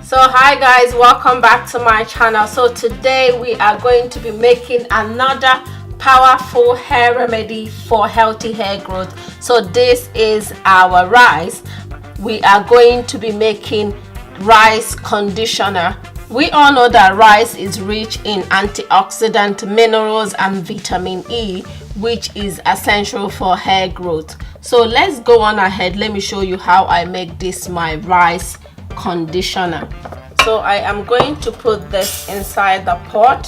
So hi guys, welcome back to my channel. So today we are going to be making another powerful hair remedy for healthy hair growth. So this is our rice. We are going to be making rice conditioner. We all know that rice is rich in antioxidant minerals and vitamin E, which is essential for hair growth. So let's go on ahead. Let me show you how I make this my rice conditioner. So I am going to put this inside the pot,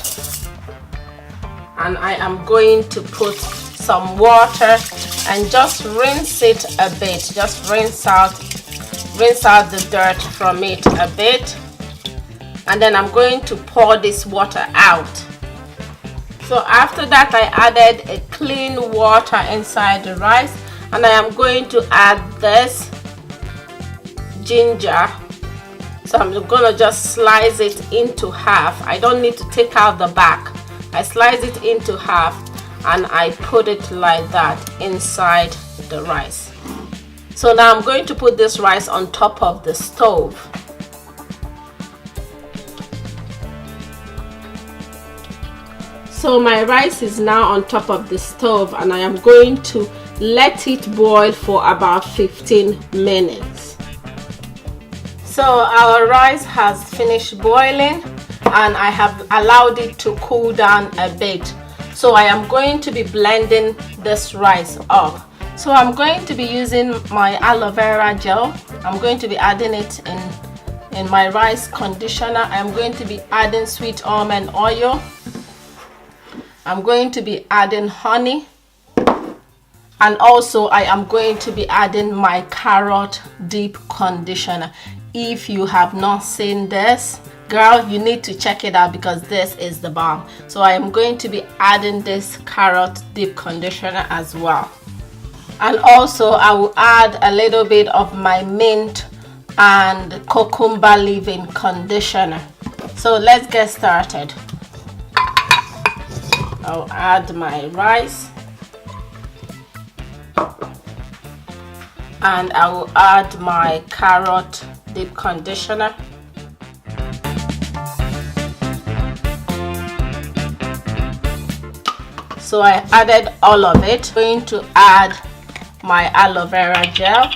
and I am going to put some water and just rinse it a bit. Just rinse out the dirt from it a bit, and then I'm going to pour this water out. So after that, I added a clean water inside the rice, and I am going to add this ginger. So I'm gonna just slice it into half. I don't need to take out the back. I slice it into half and I put it like that inside the rice. So now I'm going to put this rice on top of the stove. So my rice is now on top of the stove, and I am going to let it boil for about 15 minutes. So our rice has finished boiling, and I have allowed it to cool down a bit. So I am going to be blending this rice up. So I'm going to be using my aloe vera gel. I'm going to be adding it in my rice conditioner. I'm going to be adding sweet almond oil. I'm going to be adding honey, and also I am going to be adding my carrot deep conditioner. If you have not seen this, girl, you need to check it out because this is the bomb. So I am going to be adding this carrot deep conditioner as well. And also I will add a little bit of my mint and cucumber leave-in conditioner. So let's get started. I'll add my rice, and I will add my carrot deep conditioner. So I added all of it. I'm going to add my aloe vera gel.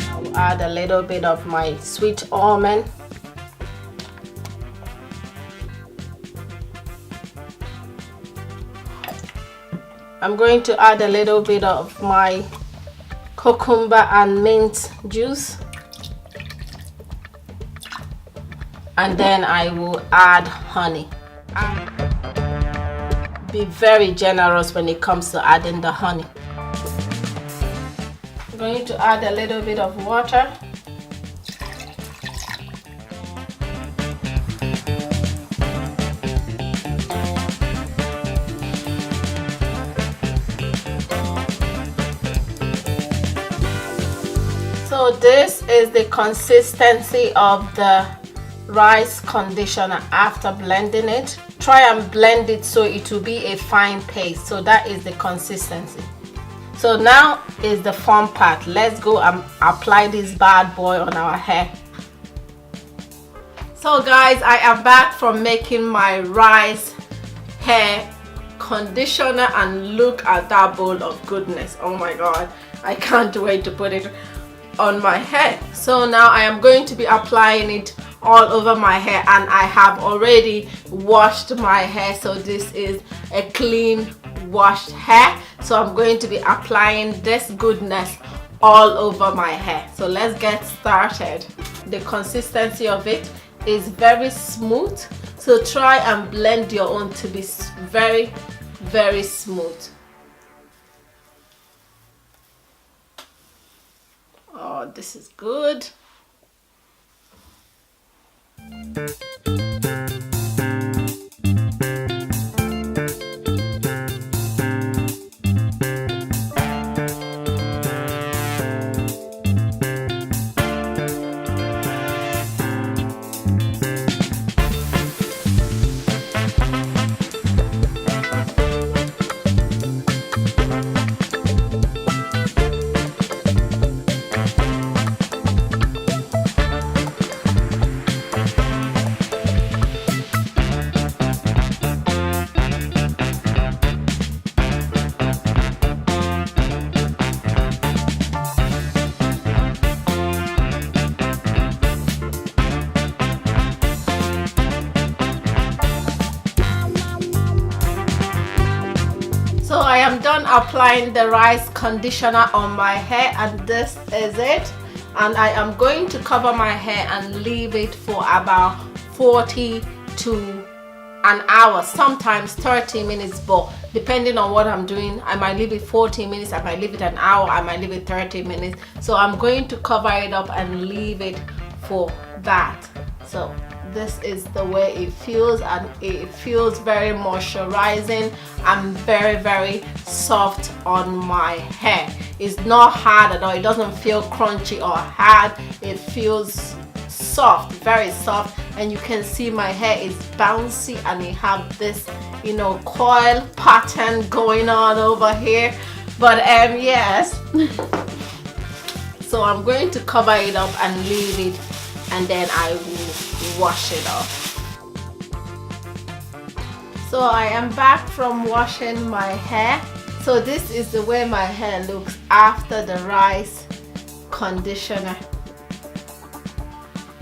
I will add a little bit of my sweet almond. I'm going to add a little bit of my cucumber and mint juice, and then I will add honey. Be very generous when it comes to adding the honey. I'm going to add a little bit of water. So this is the consistency of the rice conditioner after blending it. Try and blend it so it will be a fine paste. So that is the consistency. So now is the fun part. Let's go and apply this bad boy on our hair. So guys, I am back from making my rice hair conditioner, and look at that bowl of goodness. Oh my god, I can't wait to put it on my hair. So now I am going to be applying it all over my hair, and I have already washed my hair, so this is a clean washed hair. So I'm going to be applying this goodness all over my hair. So let's get started. The consistency of it is very smooth, so try and blend your own to be very, very smooth. Oh, this is good. So I am done applying the rice conditioner on my hair, and this is it. And I am going to cover my hair and leave it for about 40 to an hour, sometimes 30 minutes, but depending on what I'm doing, I might leave it 40 minutes, I might leave it an hour, I might leave it 30 minutes. So I'm going to cover it up and leave it for that. So this is the way it feels, and it feels very moisturizing and very, very soft on my hair. It's not hard at all. It doesn't feel crunchy or hard. It feels soft, very soft, and you can see my hair is bouncy and it have this, you know, coil pattern going on over here. But yes, so I'm going to cover it up and leave it, and then I will wash it off. So I am back from washing my hair. So this is the way my hair looks after the rice conditioner.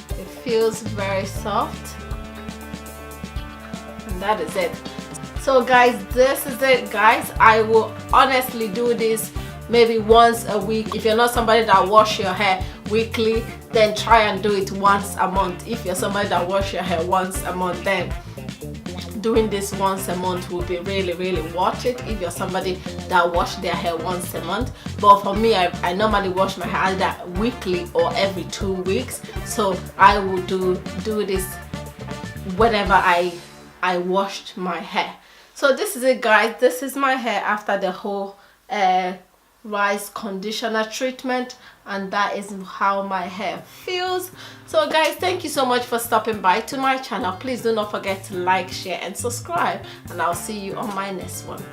It feels very soft, and that is it. So guys, this is it guys. I will honestly do this maybe once a week. If you're not somebody that wash your hair weekly, then try and do it once a month. If you're somebody that wash your hair once a month, then doing this once a month will be really, really worth it if you're somebody that wash their hair once a month. But for me, I normally wash my hair either weekly or every 2 weeks, so I will do this whenever I washed my hair. So this is it guys. This is my hair after the whole rice conditioner treatment, and that is how my hair feels. So guys, thank you so much for stopping by to my channel. Please do not forget to like, share and subscribe, and I'll see you on my next one.